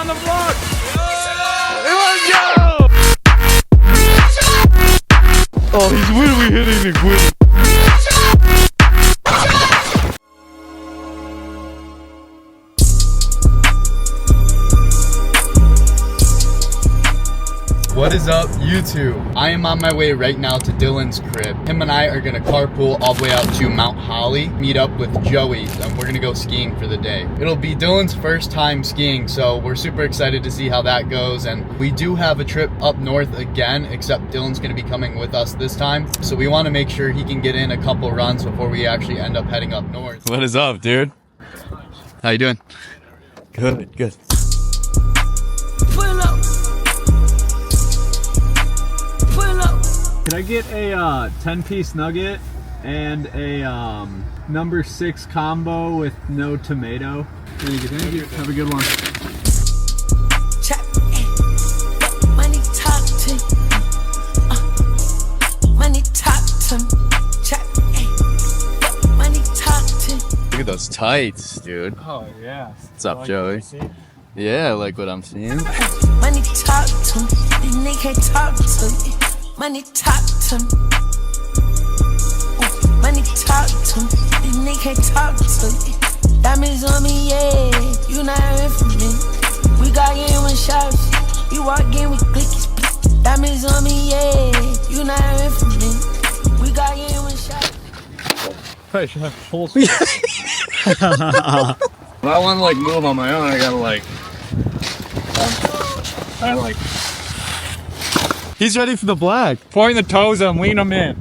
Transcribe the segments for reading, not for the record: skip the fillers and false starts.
on the vlog. Let's go! Oh, he's literally hitting the queen. What is up, YouTube? I am on my way right now to Dylan's crib. Him and I are gonna carpool all the way out to Mount Holly, meet up with Joey, and we're gonna go skiing for the day. It'll be Dylan's first time skiing, so we're super excited to see how that goes. And we do have a trip up north again, except Dylan's gonna be coming with us this time. So we wanna make sure he can get in a couple runs before we actually end up heading up north. What is up, dude? How you doing? Good, good. Can I get a 10-piece nugget and a number 6 combo with no tomato? Thank you, thank you. Have a good one. Look at those tights, dude. Oh, yeah. What's up, Joey? Yeah, I like what I'm seeing. Money talk to me, they can't talk to you. Money talk to me. Money talk to me, they can't talk to you. Diamonds on me, yeah, you not in for me. We got in with shots, you walk in with clickies. Diamonds on me, yeah, you not in for me. We got in with shots. I should have full If I want to like move on my own, I gotta like. He's ready for the black. Point the toes and lean them in.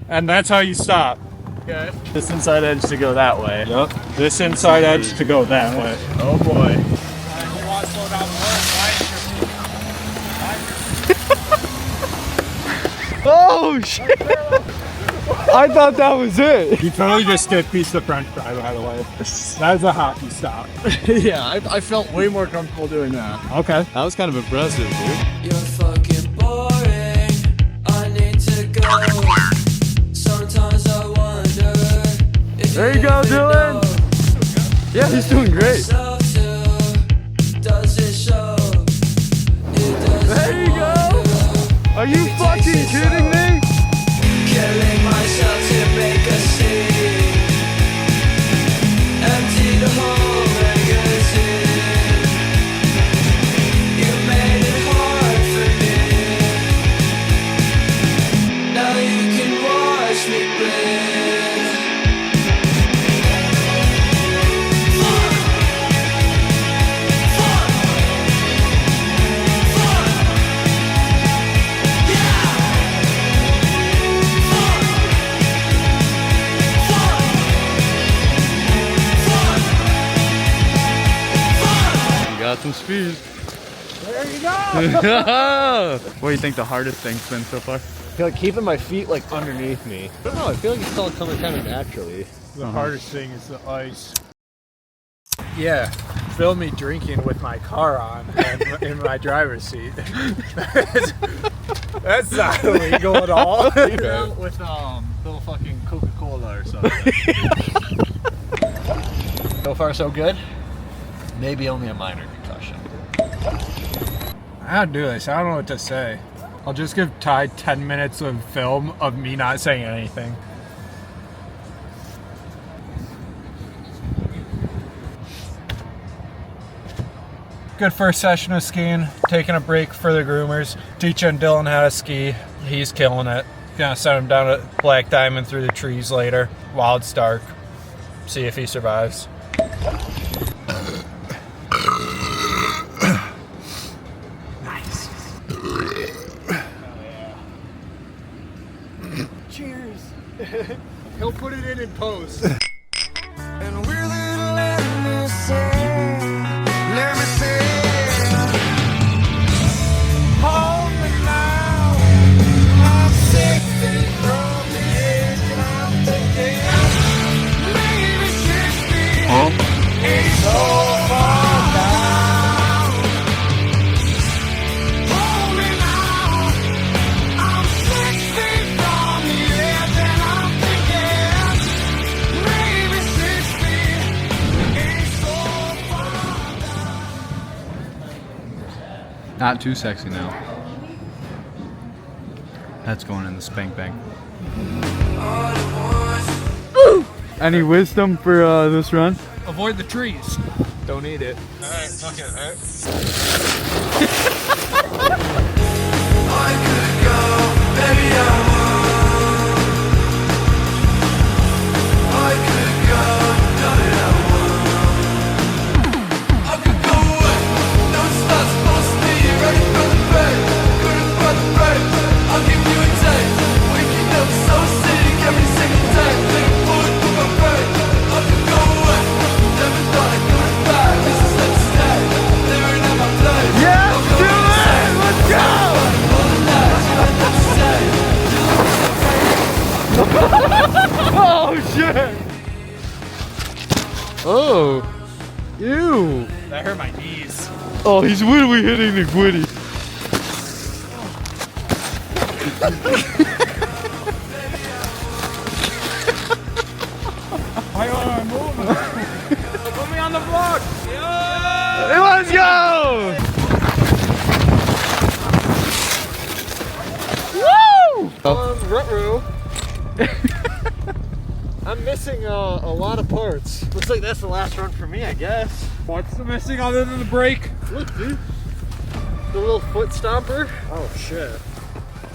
And that's how you stop. Okay. This inside edge to go that way. Yep. This inside edge to go that way. Oh boy. Oh shit! I thought that was it. You totally just did piece of French fry, by the way. That's a hockey stop. Yeah, I felt way more comfortable doing that. Okay. That was kind of impressive, dude. You're fucking boring. I need to go. Sometimes I wonder if There you go, Dylan. Yeah, he's doing great. There you go. Are you fucking kidding me? Killing myself to make a scene. Empty the whole magazine. You made it hard for me. Now you can watch me bleed. Got some speed. There you go. What do you think the hardest thing's been so far? I feel like keeping my feet like underneath me. I don't know, I feel like it's all coming kind of naturally. The hardest thing is the ice. Yeah, film me drinking with my car on and in my driver's seat. That's not illegal at all. With little fucking Coca-Cola or something. So far so good. Maybe only a minor concussion. How to do this? I don't know what to say. I'll just give Ty 10 minutes of film of me not saying anything. Good first session of skiing. Taking a break for the groomers. Teaching Dylan how to ski. He's killing it. Gonna send him down to Black Diamond through the trees later while it's dark. See if he survives. Nice. Cheers. He'll put it in post. And we're little, let me say. Hold me now. I'm 6 feet from the edge and I'm thinking maybe 6 feet ain't so far down. Hold me now. I'm 6 feet from the edge and I'm thinking Not too sexy now. That's going in the spank bank. Any wisdom for this run? Avoid the trees. Don't eat it. All right, fuck it. All right. I could go, baby, I would. I could go, baby, I would. I could go away. No, it's not supposed to be ready for the break. Couldn't find the break. I'll give you a taste. Waking up so sick every single day. Thinking forward for my break. I could go away. Never thought I'd go back. This is let's stay. Living at my place. Yeah, do it! Let's go! Oh shit! Oh, ew! That hurt my knees. Oh, he's literally hitting the Gwitty. Why am I moving? Put me on the vlog. Hey, let's go! Woo! Ruh-roh. I'm missing a lot of parts. Looks like that's the last run for me, I guess. What's the missing other than the brake? Look, dude. The little foot stomper. Oh, shit.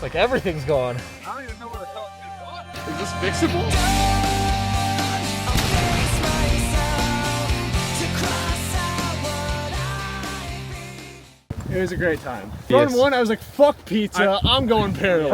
Like everything's gone. I don't even know where the hell it's going. Is this fixable? It was a great time. Run one, I was like, fuck pizza, I'm going parallel.